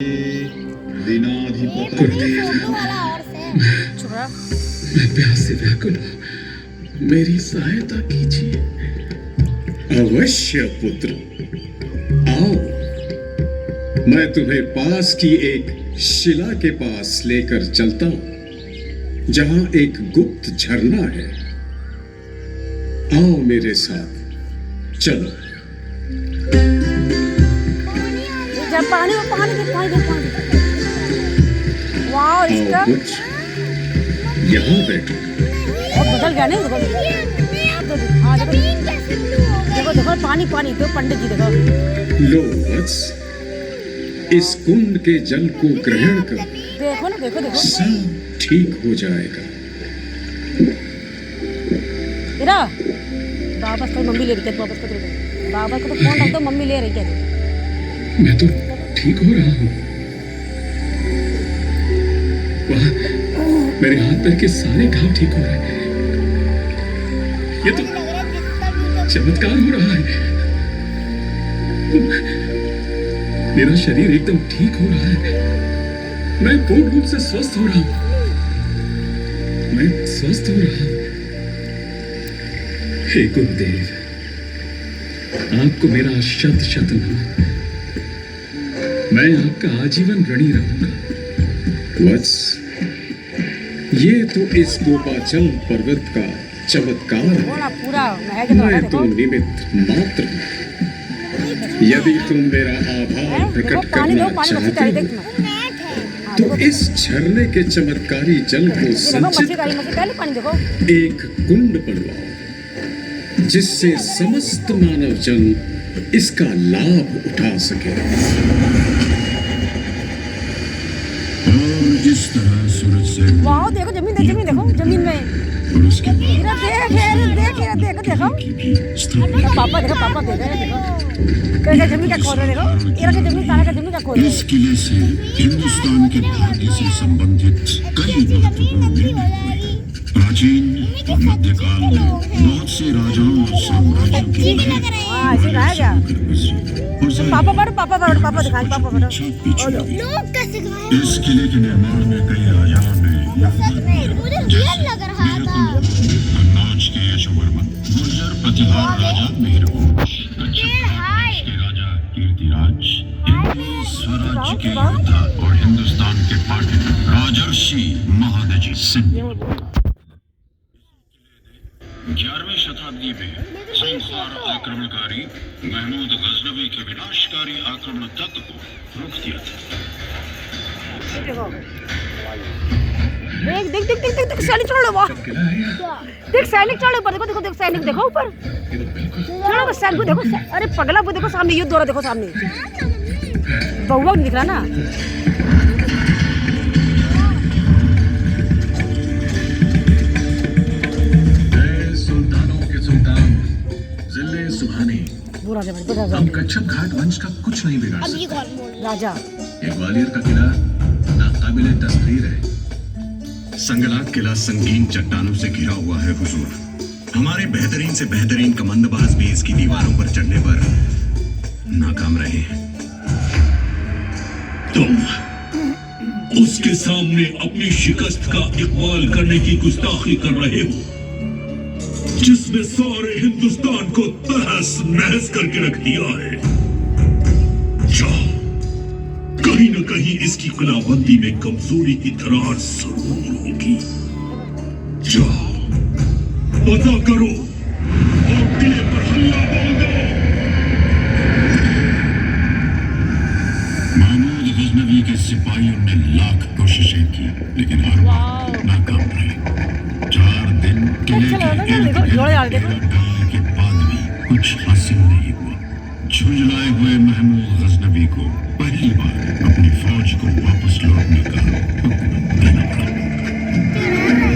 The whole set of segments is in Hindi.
मैं प्यास से व्याकुल हूँ, मेरी सहायता कीजिए। अवश्य पुत्र, आओ, मैं तुम्हें पास की एक शिला के पास लेकर चलता हूं, जहां एक गुप्त झरना है। आओ मेरे साथ, चलो। पानी वाह, इसका कुछ यहाँ बैठो। बदल गया नहीं? हाँ, देखो देखो पानी पानी दो पंडित जी, देखो। लो वत्स, इस कुंड के जल को ग्रहण करो। देखो ना, देखो देखो सब ठीक हो जाएगा। इरा वापस कर, मम्मी ले रही है, वापस कर। बाबा को तो फोन रख दो, मम्मी ले रही है। मैं तो ठीक हो रहा हूँ। वाह, मेरे हाथ पैर के सारे घाव ठीक हो रहे हैं। ये तो चमत्कार हो रहा है। मेरा शरीर एकदम ठीक हो रहा है। मैं पूर्ण रूप से स्वस्थ हो रहा हूँ। मैं स्वस्थ हो रहा हूँ। हे गुरुदेव, आपको मेरा शत शत नमन। मैं आपका आजीवन ऋणी रहूंगा। वत्स, ये तो इस गोपाचल पर्वत का चमत्कार है। पूरा मैं तो निमित्त मात्र हूँ। यदि तुम मेरा आभार प्रकट करना चाहते हो, तो इस झरने के चमत्कारी जल को संचित कर एक कुंड बनवाओ, जिससे समस्त मानव जन इसका लाभ उठा सके। जिस तरह सूरज से वाह, देखो जमीन, जमीन देखो, जमीन में और उसके बाद देख देखो। पापा देखो, पापा देखो कैसे जमीन का खोद रहे, देखो इरा के जमीन, तारा का जमीन का खोद रहे। इस किले से हिंदुस्तान के भाग्य से संबंधित कई महत्वपूर्ण निर्णय हुए। प्राचीन और मध्यकाल में बहुत से राजाओं और साम्राज्यों की ऐसे रहा क्या? पापा बढ़ो, पापा बढ़ो, पापा दिखाएं, पापा बढ़ो। इस किले के निर्माण में कई राजाओं ने कन्नौज के यशोवर्मन, गुर्जर प्रतिहार राजा मेहरवंश, कच्छप के राजा कीर्तिराज, इंग्लिश स्वराज्य के योद्धा और हिंदुस्तान के पाटन राजर्षि महादजी सिंह। 11वीं शताब्दी में संसार आक्रमणकारी महमूद गजनवी के विनाशकारी आक्रमण तत्व को रोक दिया था। देख देख देख देख देख सैनिक चढ़ो, वाह देख सैनिक चढ़ो ऊपर, देखो देखो देख सैनिक देखो ऊपर चढ़ो, बस सैनिक को देखो। अरे पगला, वो देखो सामने युद्ध हो रहा, देखो सामने बहुआ नहीं दिख रहा ना। सुल्तानों के सुल्तान जिले सुभानी, हम कच्छप घाट वंश का कुछ नहीं बिगाड़ सकते। राजा ये ग्वालियर का किला नाकाबिले तस्खीर है। संगलात किला संगीन चट्टानों से घिरा हुआ है हुजूर। हमारे बेहतरीन से बेहतरीन कमांडबाज भी इसकी दीवारों पर चढ़ने पर नाकाम रहे हैं। तुम उसके सामने अपनी शिकस्त का इकबाल करने की गुस्ताखी कर रहे हो, जिसने सारे हिंदुस्तान को तहस नहस करके रख दिया है। जाओ, कहीं न कहीं इसकी किलाबंदी में कमजोरी की दरार जरूर होगी। जाओ, पता करो और किले पर हल्ला बोल दो। महमूद गजनवी के सिपाहियों ने लाख कोशिशें की, लेकिन हर बार नाकाम रहे। 4 दिन किले के इर्द-गिर्द घेराव के बाद भी कुछ हासिल नहीं हुआ। झुंझलाए हुए महमूद गजनवी को पहली बार अपनी फौज को वापस लौटने का हुक्म देना पड़ा।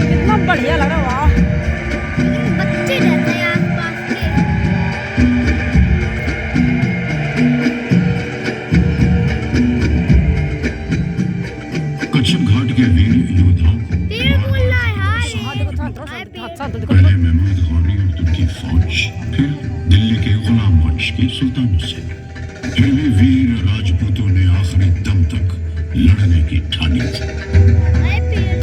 कितना बढ़िया लग रहा, वाह। बच्चे रहते हैं आसपास के। कच्छप घाट के वीर योद्धाओं को पहले महमूद गौरी और तुर्की फौज, फिर दिल्ली के गुलाम वंश के सुल्तानों से, फिर भी वीर राजपूतों ने आखिरी दम तक लड़ने की ठानी थी।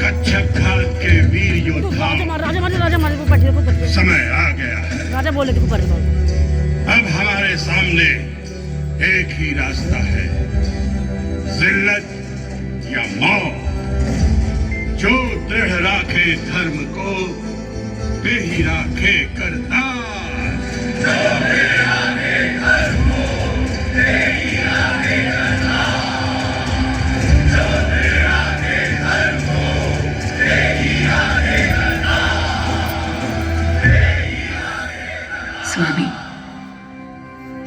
कच्छप घाट के वीर योद्धाओं, राजा मारे को पढ़ को पढ़ समय आ गया है। राजा बोले देखो पढ़ अब हमारे सामने एक ही रास्ता है, जिल्लत या मौत। जो दृढ़ राखे धर्म को, वे ही राखे करतार। स्वामी,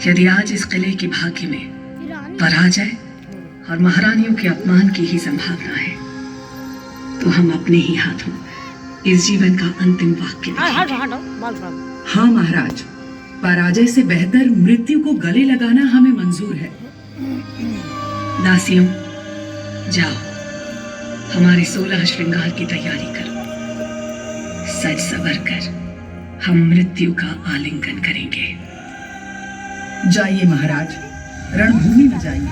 यदि आज इस किले की भाग्य में पराजय और महारानियों के अपमान की ही संभावना है, तो हम अपने ही हाथों इस जीवन का अंतिम वाक्य लिखेंगे। हाँ महाराज, पराजय से बेहतर मृत्यु को गले लगाना हमें मंजूर है। दासियों, जाओ हमारे 16 श्रृंगार की तैयारी करो। सज सवर कर हम मृत्यु का आलिंगन करेंगे। जाइए महाराज, रणभूमि में जाइए।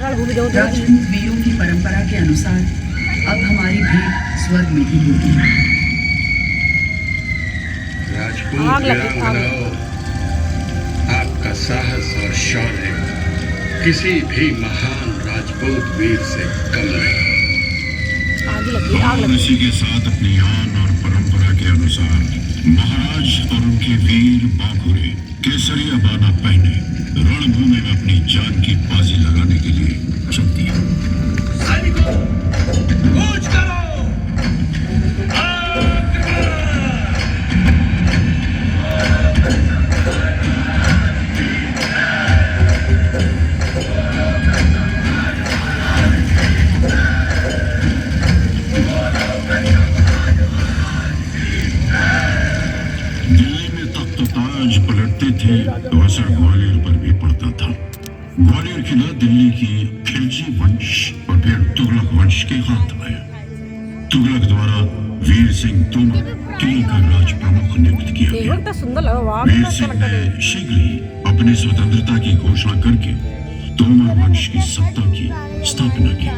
राजपूत वीरों की परंपरा के अनुसार अब हमारी भेंट स्वर्ग में ही होगी। राजपूत वीरांगनाओं, आपका साहस और शौर्य किसी भी महान राजपूत वीर से कम नहीं। और इसी के साथ अपनी आन और परंपरा के अनुसार महाराज और उनके वीर बाखुरे केसरिया बाना पहने रणभूमि में अपनी जान की बाजी लगाने के लिए चल दिए। सैनिकों, कूच करो! दिल्ली में तख्त ताज पलटते थे तो असर ग्वालियर पर भी पड़ता था। ग्वालियर किला दिल्ली की खिलजी वंश और फिर तुगलक वंश के हाथ आया। तुगलक द्वारा वीर सिंह तोमर किले का राज प्रमुख नियुक्त किया गया। सुंदर लगा, वाह वीर सिंह ने शीघ्र ही अपनी स्वतंत्रता की घोषणा करके तोमर वंश की सत्ता की स्थापना की।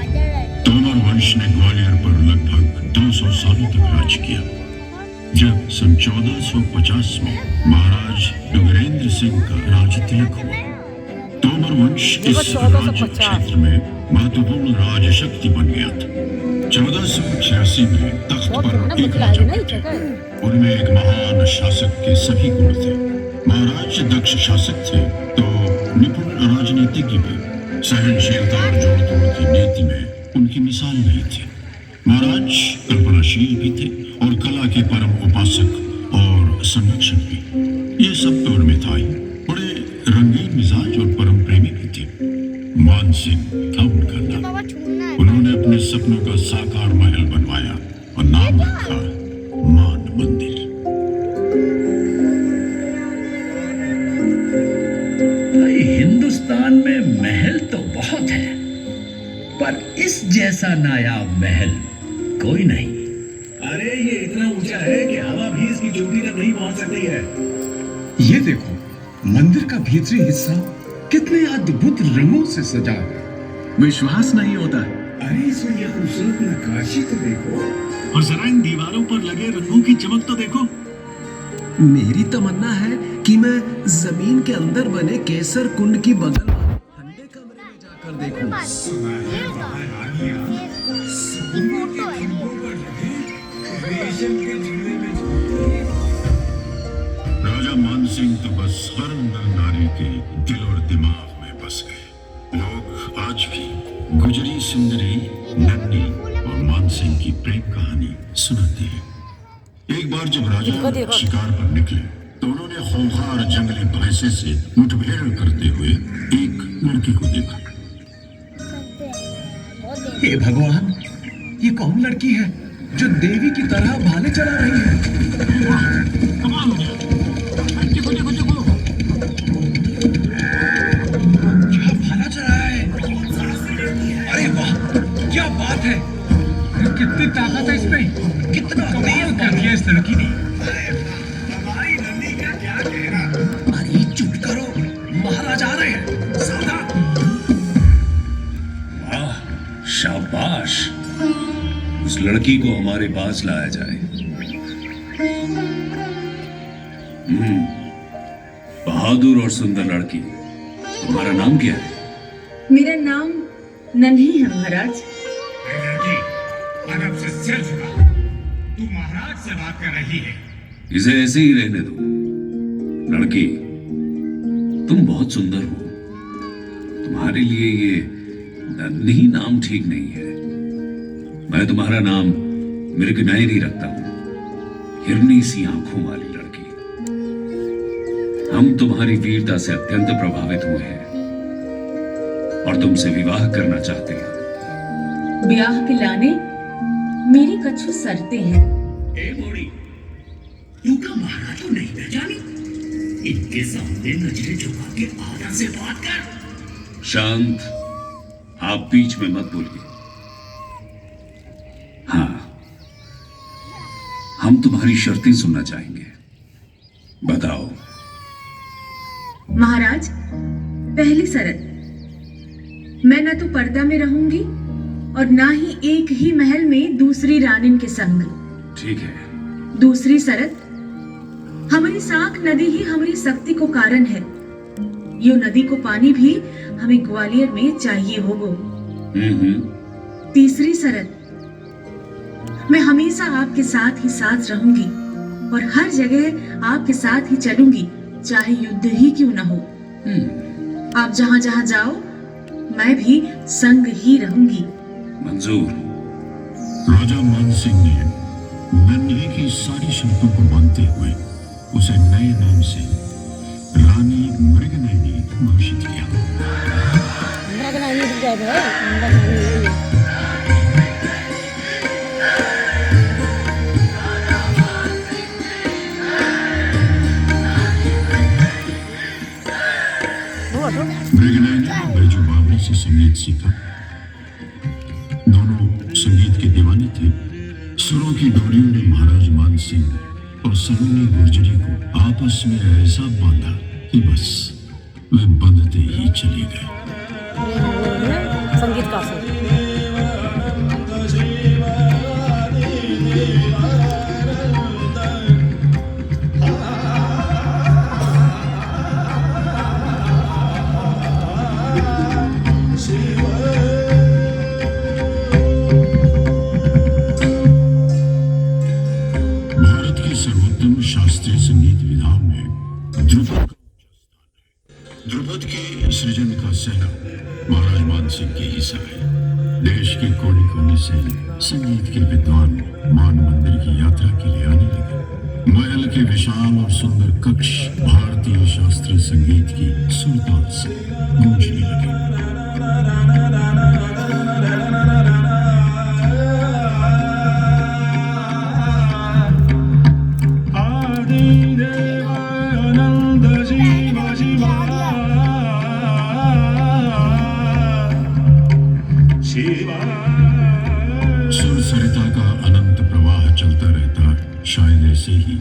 तोमर वंश ने ग्वालियर पर लगभग 200 सालों तक राज किया। जब सन 1450 में महाराज डुगरेंद्र सिंह का राज तिलक हुआ, तोमर वंश इस राज्य क्षेत्र में महत्वपूर्ण राज शक्ति बन गया था। 1486 में तख्त पर एक राजा बैठे। उनमें एक महान शासक के सभी गुण थे। महाराज दक्ष शासक थे तो निपुण राजनीतिज्ञ भी। सहनशीलता और जोड़ तोड़ की नीति में उनकी मिसाल नहीं थी। महाराज कल्पनाशील भी थे और कला के परम उपासक और संरक्षक भी। ये सब तो उनमें था ही। बड़े रंगीन मिजाज और परम प्रेमी भी थे। मान सिंह था उनका नाम। बाबा छूना है। उन्होंने अपने सपनों का साकार महल बनवाया और नाम रखा मान मंदिर। भाई, हिंदुस्तान में महल तो बहुत है, पर इस जैसा नायाब महल कोई नहीं। अरे ये इतना ऊंचा है कि हवा भी इसकी चोटी तक नहीं पहुंच सकती है। ये देखो, मंदिर का भीतरी हिस्सा कितने अद्भुत रंगों से सजा है। विश्वास नहीं होता। अरे इसमें यह खूबसूरत नक्काशी तो देखो, और जरा इन दीवारों पर लगे रंगों की चमक तो देखो। मेरी तमन्ना है कि मैं जमीन के अंदर बने केसर कुंड की बगल वाले ठंडे कमरे में जाकर देखूं। फोटो है। राजा मान सिंह तो बस हर नर नारी के दिल और दिमाग में बस गए। लोग आज भी गुजरी सुंदरी, नन्ही और मान सिंह की प्रेम कहानी सुनाते हैं। एक बार जब राजा शिकार पर निकले तो उन्होंने खूंखार जंगली भैंसे से मुठभेड़ करते हुए एक लड़की को देखा। हे भगवान, ये कौन लड़की है जो देवी की तरह भाले चला रही है? कमाल हो गया। देखो देखो देखो, क्या भाला चला है? अरे वाह, क्या बात है! कितनी ताकत है इसमें! कितना कमाल कर दिया इस लड़की ने! अरे चुप करो, महाराज आ रहे हैं। सावधान! शाबाश, उस लड़की को हमारे पास लाया जाए। बहादुर और सुंदर लड़की, तुम्हारा नाम क्या है? मेरा नाम नन्ही है महाराज। लड़की, अदब से सिर झुका। तू महाराज से बात कर रही है। इसे ऐसे ही रहने दो। लड़की, तुम बहुत सुंदर हो। तुम्हारे लिए ये नन्ही नाम ठीक नहीं है। मैं तुम्हारा नाम मृगनयनी रखता हूं, हिरनी सी आंखों वाली लड़की। हम तुम्हारी वीरता से अत्यंत प्रभावित हुए हैं और तुमसे विवाह करना चाहते हैं। ब्याह के लाने मेरी कछु शर्तें हैं। ए मोड़ी, तू का महाराज को नहीं पहचानी? इनके सामने नजरें झुका के आदर से बात कर। शांत, आप बीच में मत बोलिए। हाँ, हम तुम्हारी शर्तें सुनना चाहेंगे, बताओ। महाराज, पहली शर्त, मैं न तो पर्दा में रहूंगी और ना ही एक ही महल में दूसरी रानिन के संग। ठीक है। दूसरी शर्त, हमारी साख नदी ही हमारी शक्ति को कारण है। यो नदी को पानी भी हमें ग्वालियर में चाहिए होगो। तीसरी शर्त, मैं हमेशा आपके साथ ही साथ रहूंगी और हर जगह आपके साथ ही चलूंगी, चाहे युद्ध ही क्यों न हो। आप जहां जहां जाओ, मैं भी संग ही रहूंगी। मंजूर। राजा मानसिंह ने नन्ही की सारी शर्तों को मानते हुए उसे नए नाम से रानी मृगनयनी घोषित किया। मृगनयनी ने बैजू बावरी से संगीत सीखा। दोनों संगीत के दीवाने थे। सुरों की डोरियों ने महाराज मानसिंह और सलोनी गुर्जरी को आपस में ऐसा बांधा कि बस वे बंधते ही चले गए। संगीत का असर। भारत की सर्वोत्तम शास्त्रीय संगीत विधाओं में ध्रुपद ध्रुपद के सृजन का सहरा महाराज मानसिंह की ही है। देश के कोने कोने से संगीत के विद्वान मान मंदिर की यात्रा के लिए आने लगे। महल के विशाल और सुंदर कक्ष भारतीय शास्त्रीय संगीत की सुरताल से गूंजने लगे। सुर सरिता का अनंत प्रवाह चलता रहता, शायद ऐसे ही।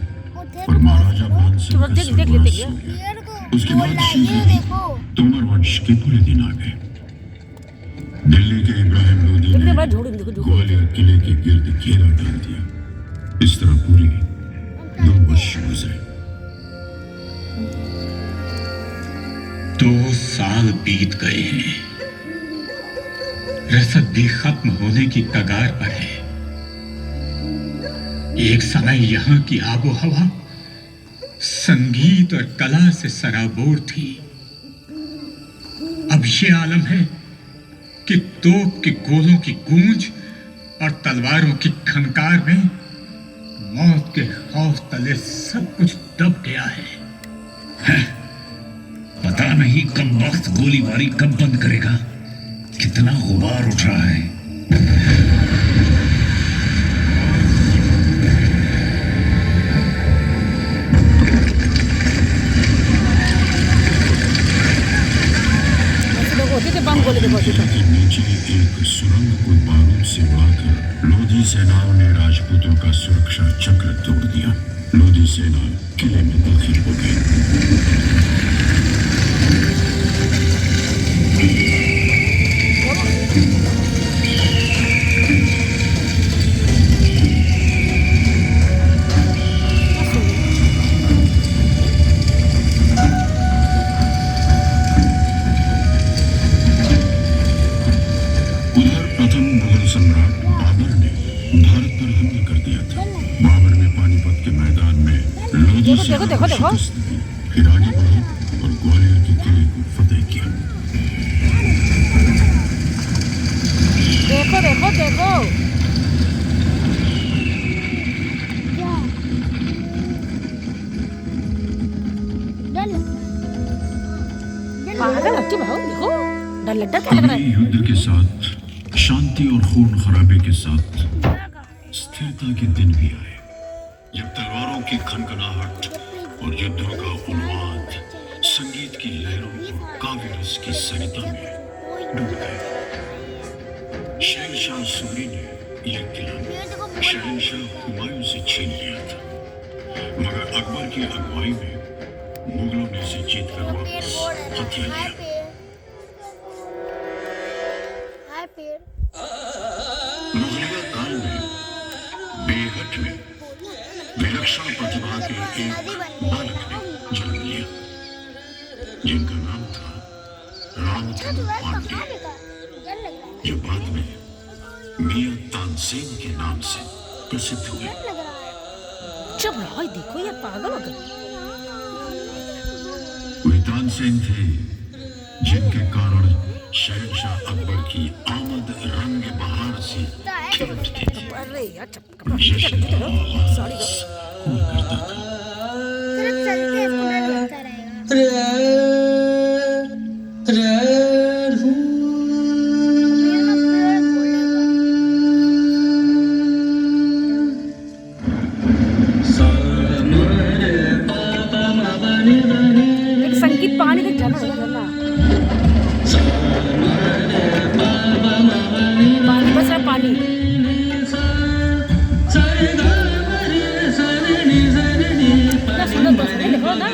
पर महाराजा मानसिंह का स्वर्गवास हो गया। उसके बाद शीघ्र तोमर वंश के पूरे दिन आ गए। दिल्ली के इब्राहिम लोदी ने ग्वालियर किले के गिर्द घेरा डाल दिया। इस तरह पूरे 2 वर्ष गुजरे। 2 साल बीत गए हैं। रसद भी खत्म होने की कगार पर है। एक समय यहाँ की आबो हवा संगीत और कला से सराबोर थी। अब ये आलम है कि तोप के गोलों की गूंज और तलवारों की खनकार में मौत के खौफ तले सब कुछ दब गया है। पता नहीं कब वक्त गोलीबारी कब बंद करेगा। कितना गुबार उठ रहा है। के नीचे एक सुरंग को बारूद से उड़ाकर लोधी सेनाओं ने राजपूतों का सुरक्षा चक्र तोड़ दिया। लोधी सेना किले में दाखिल हो गई। प्रथम मुगल सम्राट बाबर ने भारत पर हमला कर दिया था। बाबर ने पानीपत के मैदान में लोधी से शिकस्त दी, फिर आगे बढ़े और ग्वालियर के किले को फतेह किया। देखो देखो देखो पागल लगती भाव देखो डर लगता क्या लग रहा है। युद्ध के साथ शांति और खून खराबे के साथ स्थिरता के दिन भी आए, जब तलवारों की खनखनाहट और युद्धों का उन्माद संगीत की लहरों और काव्य रस की सरिता में डूब गए। शहंशाह सूरी ने यह किला शहंशाह हुमायूं से छीन लिया था, मगर अकबर की अगुवाई में मुगलों ने इसे जीत कर वापस हथिया लिया। मुगलिया काल में बेहट में विलक्षण प्रतिभा के एक बालक ने जन्म लिया, जिनका नाम था रामचंद्र पांडे, जो बाद में मियां तानसेन के नाम से प्रसिद्ध हुए। चुप रहो देखो ये पागल हो गए। वे तानसेन थे जिनके कारण शहंशाह अकबर की आमद रंग बहार से खिल उठती थी। अरे यार चुप जश्न का आगाज सॉरी हुआ करता था। एक संगीत पानी तक जाना है जाना पानी बस रहा पानी क्या सुंदर बस रही देखो ना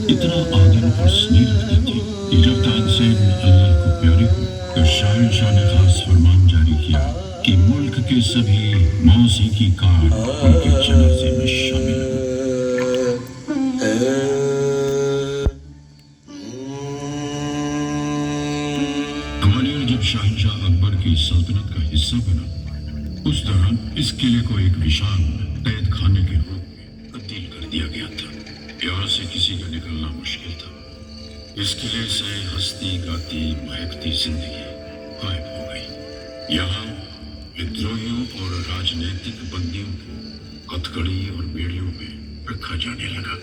इतना आदर और स्नेह रखते थे कि जब तानसेन अल्लाह को प्यारे हुए तो शहंशाह ने खास फरमान जारी किया कि मुल्क के सभी मौसीकी कार उनके जनाजे में शामिल हों। ग्वालियर जब शहंशाह अकबर की सल्तनत का हिस्सा बना, उस दौरान इस किले को एक विशाल कैद खाने के रूप में तब्दील कर दिया गया था। यहाँ से किसी का निकलना मुश्किल था। इस किले से हंसती गाती महकती जिंदगी गायब हो गई। यहाँ विद्रोहियों और राजनीतिक बंदियों को कथकड़ी और बेड़ियों में रखा जाने लगा।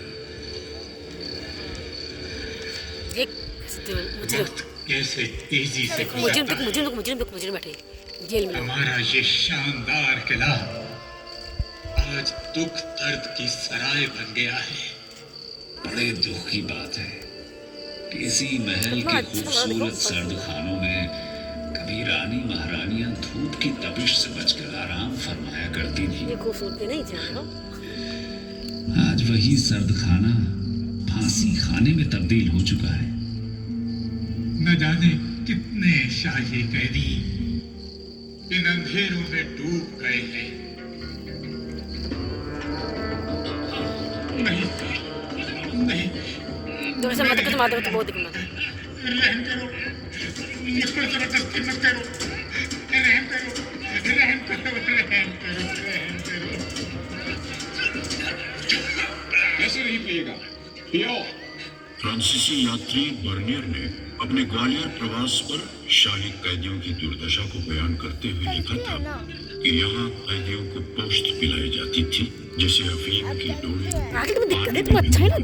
कैसे तेजी से मुझे बैठे जेल में। हमारा ये शानदार किला आज दुख दर्द की सराय बन गया है। बड़े दुख की बात है कि इसी महल के खूबसूरत सर्द खानों में कभी रानी महारानियां धूप की तपिश से बचकर आराम फरमाया करती थी। आज वही सर्द खाना फांसी खाने में तब्दील हो चुका है। न जाने कितने शाही कैदी इन अंधेरों में डूब गए हैं। नहीं नहीं दूर से मत कुछ मारो तो बहुत दिक्कत रहम करो, मुझ पर जबरदस्ती मत करो, रहम करो, रहम करो, रहम करो, रहम करो। ऐसे नहीं पिएगा, फ्रांसीसी यात्री बर्नियर ने अपने ग्वालियर प्रवास पर शाही कैदियों की दुर्दशा को बयान करते हुए लिखा था कि यहाँ कैदियों को पोस्त पिलाई जाती थी, जिसे अफीम की डोरी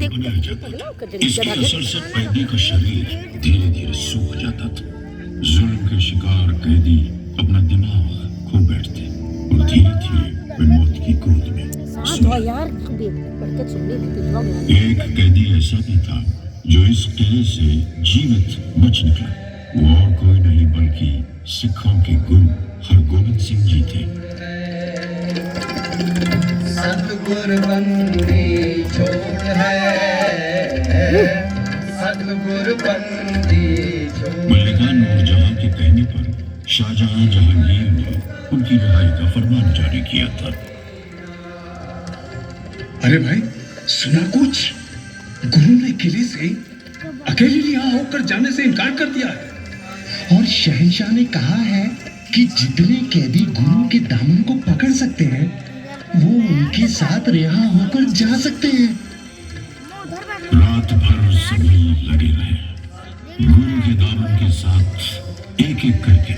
बनाया जाता था। इसके असर से कैदी का शरीर धीरे धीरे सूख जाता था। जुल्म के शिकार कैदी अपना दिमाग खो बैठते और धीरे धीरे वे मौत की गोद में एक कैदी ऐसा भी था जो इस किले से जीवित बच निकला। वो और कोई नहीं बल्कि सिखों के गुरु हरगोबिंद सिंह जी थे। सतगुर बंदी छोड़ है, सतगुर बंदी छोड़। मल्लिका नूरजहां के कहने पर शाहजहां जहांगीर ने उनकी रिहाई का फरमान जारी किया था। अरे भाई, सुना कुछ? गुरु ने किले से अकेले रिहा होकर जाने से इनकार कर दिया है और शहंशाह ने कहा है कि जितने कैदी गुरु के दामन को पकड़ सकते हैं वो उनके साथ रिहा होकर जा सकते हैं। रात भर सभी लगे रहे। गुरु के दामन के साथ एक एक करके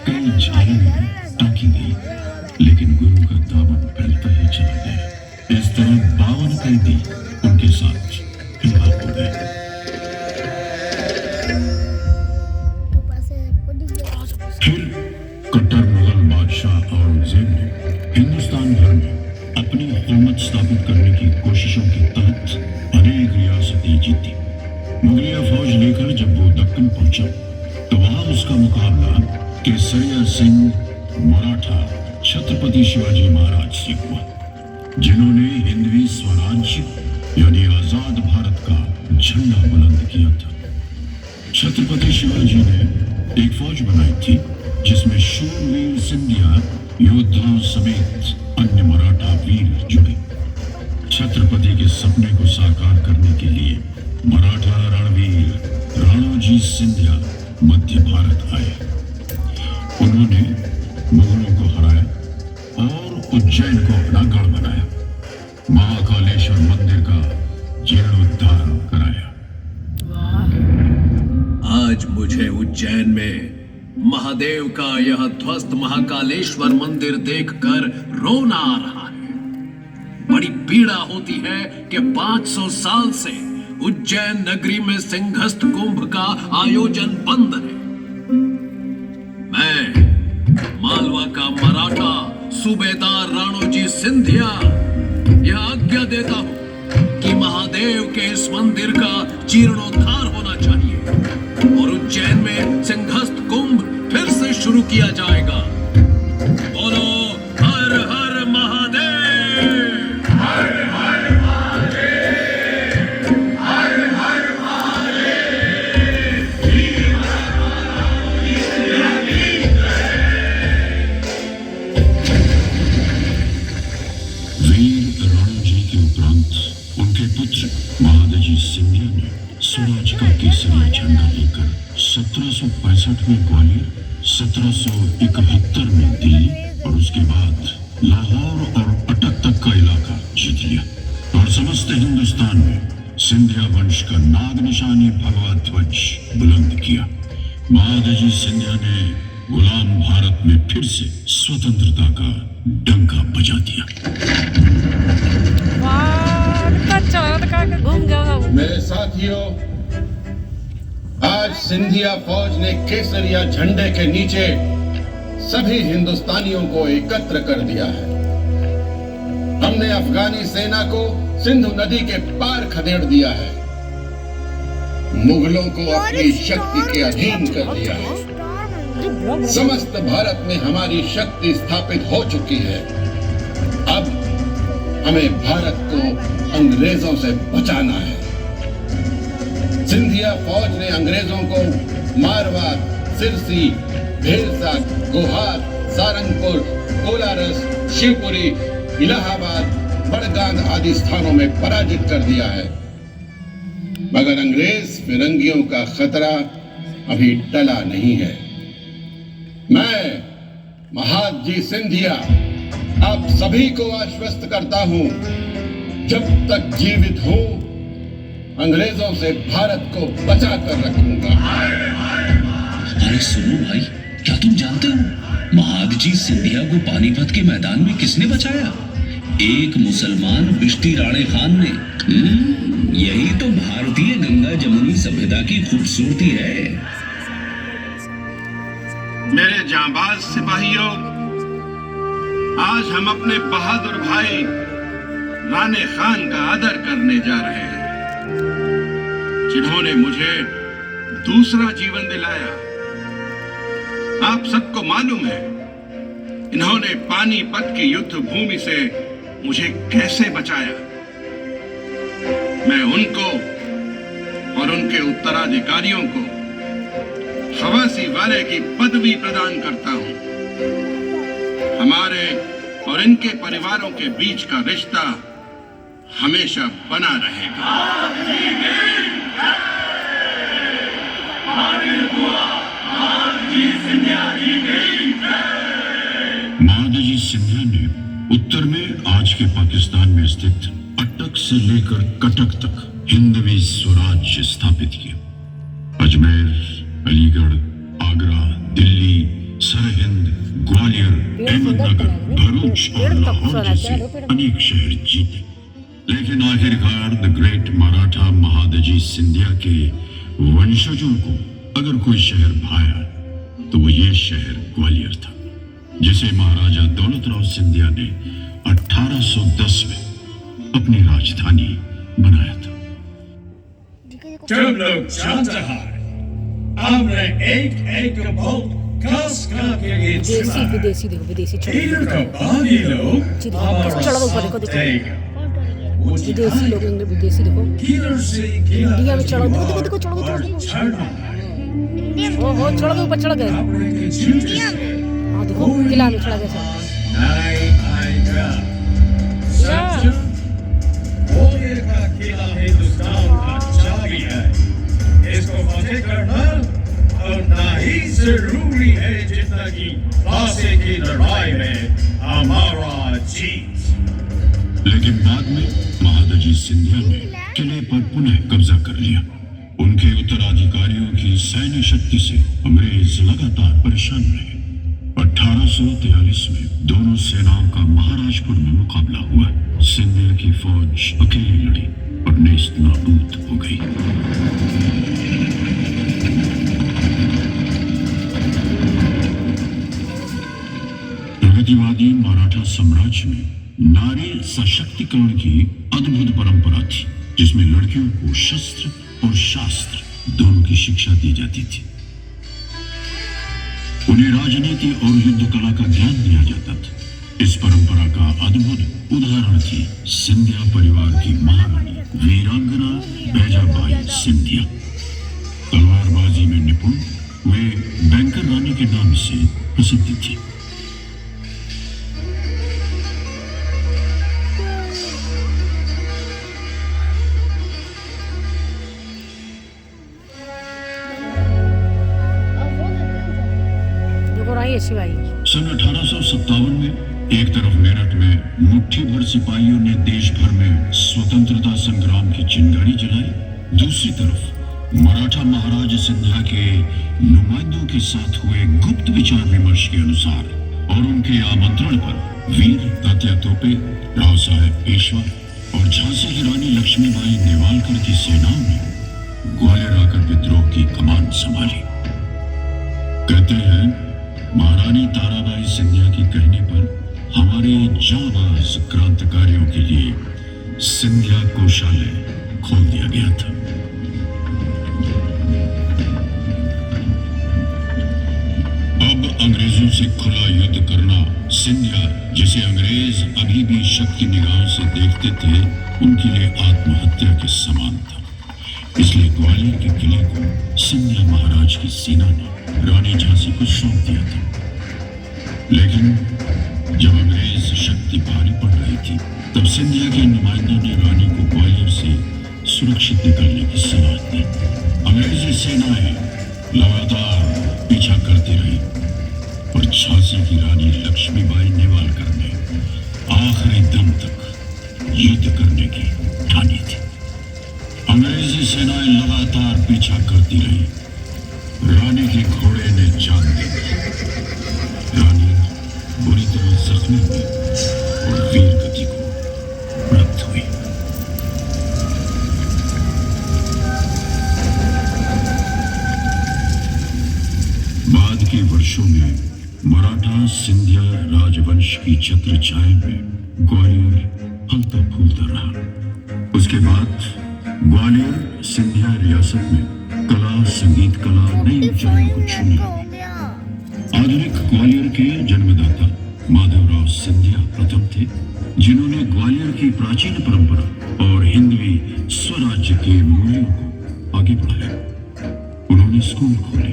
कई झालरें टांकी गई, लेकिन गुरु का दामन फैलता ही चला गया। इस तरह 52 कैदी उनके साथ रिहा हो गए। फिर कट्टर मुगल बादशाह औरंगजेब ने हिंदुस्तान भर में अपनी हुकूमत स्थापित करने की कोशिशों के तहत अनेक रियासतें जीती। मुगलिया फौज लेकर जब वो दक्कन पहुंचा तो वहां उसका मुकाबला केसरिया सिंह मराठा छत्रपति शिवाजी महाराज से हुआ, जिन्होंने हिंदवी स्वराज्य यानी आजाद भारत का झंडा बुलंद किया था। छत्रपति शिवाजी ने एक फौज बनाई थी जिसमें शूरवीर सिंधिया योद्धाओं समेत अन्य मराठा वीर जुड़े। छत्रपति के सपने को साकार करने के लिए मराठा रणवीर राणोजी सिंधिया मध्य भारत आए। उन्होंने मुगलों को हराया और उज्जैन को अपना गढ़ बनाया। महाकालेश्वर मंदिर का जीर्णोद्धार कराया। आज मुझे उज्जैन में महादेव का यह ध्वस्त महाकालेश्वर मंदिर देखकर रोना आ रहा है। बड़ी पीड़ा होती है कि 500 साल से उज्जैन नगरी में सिंहस्थ कुंभ का आयोजन बंद है। मैं मालवा का मराठा सूबेदार राणोजी सिंधिया यह आज्ञा देता हूं कि महादेव के इस मंदिर का जीर्णोद्धार होना चाहिए और उज्जैन में सिंहस्थ कुंभ फिर से शुरू किया जाएगा। बोलो हर हर महादेव, हर हर महादेव, हर हर महादेव। वीर राणोजी के उपरांत उनके पुत्र महादजी सिंधिया ने स्वराज का केसरिया झंडा लेकर 1765 में ग्वालियर, 1771 में दिल्ली और उसके बाद लाहौर और अटक तक का इलाका जीत लिया और समस्त हिंदुस्तान में सिंधिया वंश का नाग निशानी भगवा ध्वज बुलंद किया। महादजी सिंधिया ने गुलाम भारत में फिर से स्वतंत्रता का डंका बजा दिया। मेरे साथियों, आज सिंधिया फौज ने केसरिया झंडे के नीचे सभी हिंदुस्तानियों को एकत्र कर दिया है। हमने अफगानी सेना को सिंधु नदी के पार खदेड़ दिया है, मुगलों को अपनी शक्ति के अधीन कर दिया है। समस्त भारत में हमारी शक्ति स्थापित हो चुकी है। अब हमें भारत को अंग्रेजों से बचाना है। सिंधिया फौज ने अंग्रेजों को मारवाड़, सिरसी, भेलसा, गोहार, सारंगपुर, कोलारस, शिवपुरी, इलाहाबाद, बड़गाम आदि स्थानों में पराजित कर दिया है, मगर अंग्रेज फिरंगियों का खतरा अभी टला नहीं है। मैं महादजी सिंधिया आप सभी को आश्वस्त करता हूं, जब तक जीवित हूं अंग्रेजों से भारत को बचा कर रखूंगा। अरे सुनो भाई, क्या तुम जानते हो महादजी सिंधिया को पानीपत के मैदान में किसने बचाया? एक मुसलमान बिश्ती राणे खान ने। यही तो भारतीय गंगा जमुनी सभ्यता की खूबसूरती है। मेरे जांबाज सिपाहियों, आज हम अपने बहादुर भाई राणे खान का आदर करने जा रहे हैं, जिन्होंने मुझे दूसरा जीवन दिलाया। आप सबको मालूम है इन्होंने पानीपत की युद्ध भूमि से मुझे कैसे बचाया। मैं उनको और उनके उत्तराधिकारियों को खवासी वाले की पदवी प्रदान करता हूं। हमारे और इनके परिवारों के बीच का रिश्ता हमेशा बना रहेगा। महादजी सिंधिया ने उत्तर में आज के पाकिस्तान में स्थित अटक से लेकर कटक तक हिंदवी स्वराज्य स्थापित किया। अजमेर, अलीगढ़, आगरा, दिल्ली, सरहिंद, ग्वालियर, अहमदनगर, भरूच और लाहौर जैसे अनेक शहर जीते। लेकिन आखिरकार द ग्रेट मराठा महादजी सिंधिया के वंशजों को अगर कोई शहर भाया तो वो ये शहर ग्वालियर था, जिसे महाराजा दौलतराव सिंधिया ने 1810 में अपनी राजधानी बनाया था। तुम लोग जानते हैं, हमने एक बहुत खास काम के लिए चुना। विदेशी देखो, विदेशी इनका बाकी लोग चढ़ो ऊपर देखो, देगा। विदेशी लोग, विदेशी देखो, किलर से इंडिया में चढ़ो, देखो देखो चढ़ो ओहो, चढ़ गए ऊपर, चढ़ गए। हाँ देखो किला में चढ़ा गया किला हिंदुस्तान का चाबी है। इसको फतेह करना और ना ही जरूरी है जितना कि फांसी की लड़ाई में हमारा जीत। लेकिन बाद में महादजी सिंधिया ने किले पर पुनः कब्जा कर लिया। उनके उत्तराधिकारियों की सैन्य शक्ति से अंग्रेज लगातार परेशान रहे। 1843 में दोनों सेनाओं का महाराजपुर में मुकाबला हुआ। सिंधिया की फौज अकेली लड़ी और नेस्त नाबूद हो गई। प्रगतिवादी मराठा साम्राज्य में नारी सशक्तिकरण की अद्भुत परंपरा थी, जिसमें लड़कियों को शस्त्र और शास्त्र दोनों की शिक्षा दी जाती थी। उन्हें राजनीति और युद्ध कला का ज्ञान दिया जाता था। इस परंपरा का अद्भुत उदाहरण थी सिंधिया परिवार की महारानी वीरांगना बैजाबाई सिंधिया। तलवारबाजी में निपुण वे बैंकर रानी के नाम से प्रसिद्ध थी। सन 1857 में एक तरफ मेरठ में मुट्ठी भर सिपाहियों ने देश भर में स्वतंत्रता संग्राम की चिंगारी जलाई, दूसरी तरफ मराठा महाराज सिंधिया के नुमाइंदों के साथ हुए गुप्त विचार विमर्श के अनुसार और उनके आमंत्रण पर वीर तात्या तोपे, राव साहेब पेशवा और झांसी की रानी लक्ष्मीबाई नेवालकर की सेनाओं ने ग्वालियर आकर विद्रोह की कमान संभाली। कहते हैं महारानी ताराबाई सिंधिया के कहने पर हमारे जांबाज क्रांतिकारियों के लिए सिंधिया कोषालय खोल दिया गया था। अब अंग्रेजों से खुला युद्ध करना सिंधिया, जिसे अंग्रेज अभी भी शक्ति निगाहों से देखते थे, उनके लिए आत्महत्या के समान था। इसलिए ग्वालियर के किले को सिंधिया महाराज की सेना ने रानी झांसी को सौंप दिया था। लेकिन जब अंग्रेज शक्ति भारी पड़ रही थी, तब सिंधिया के नुमाइंदों ने रानी को ग्वालियर से सुरक्षित निकलने की सलाह दी। अंग्रेजी सेनाएं लगातार पीछा करती रही और झांसी की रानी लक्ष्मीबाई नेवालकर ने आखिरी दम तक युद्ध करने की ठानी थी। अंग्रेजी सेनाएं लगातार पीछा करती रही। रानी के घोड़े ने जान दी। रानी बुरी तरह जख्मी हुई और वीर गति को प्राप्त हुई। बाद के वर्षों में मराठा सिंधिया राजवंश की छत्र छाया में ग्वालियर फलता फूलता रहा। उसके बाद ग्वालियर सिंधिया रियासत में कला, संगीत कला नई ऊंचाइयों को छूने लगी। आधुनिक ग्वालियर के जन्मदाता माधवराव सिंधिया प्रथम थे, जिन्होंने ग्वालियर की प्राचीन परंपरा और हिंदवी स्वराज्य के मूल्यों को आगे बढ़ाया। उन्होंने स्कूल खोले,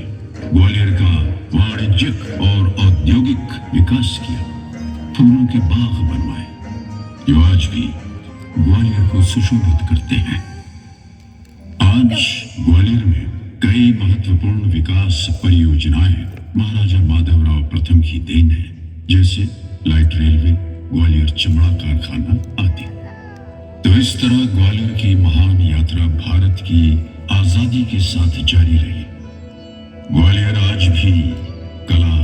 ग्वालियर का वाणिज्यिक और औद्योगिक विकास किया, फूलों के बाग बनवाए, जो आज भी ग्वालियर को सुशोभित करते हैं। आज ग्वालियर में कई महत्वपूर्ण विकास परियोजनाएं महाराजा माधवराव प्रथम की देन है, जैसे लाइट रेलवे, ग्वालियर चमड़ा कारखाना आदि। तो इस तरह ग्वालियर की महान यात्रा भारत की आजादी के साथ जारी रही। ग्वालियर आज भी कला,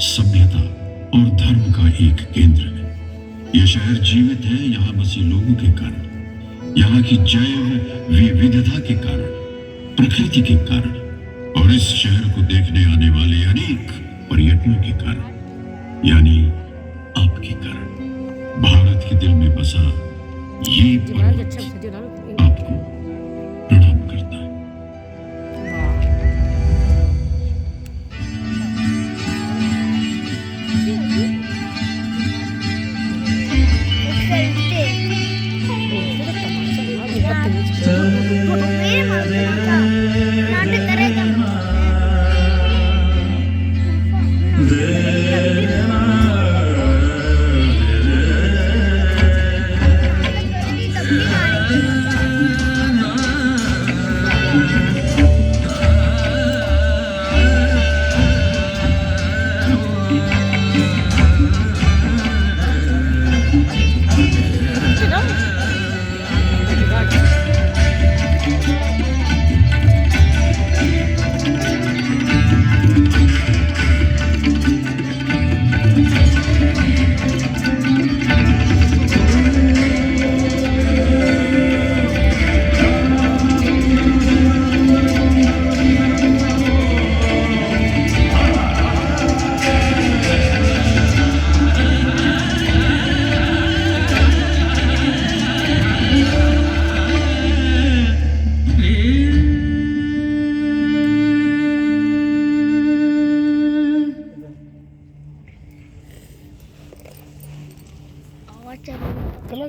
सभ्यता और धर्म का एक केंद्र है। यह शहर जीवित है यहाँ बसे लोगों के कारण, यहाँ की जैव विविधता के कारण, प्रकृति के कारण और इस शहर को देखने आने वाले अनेक पर्यटकों के कारण, यानी आपके कारण। भारत के दिल में बसा ये पर्वत आपको प्रणाम करता है। चलो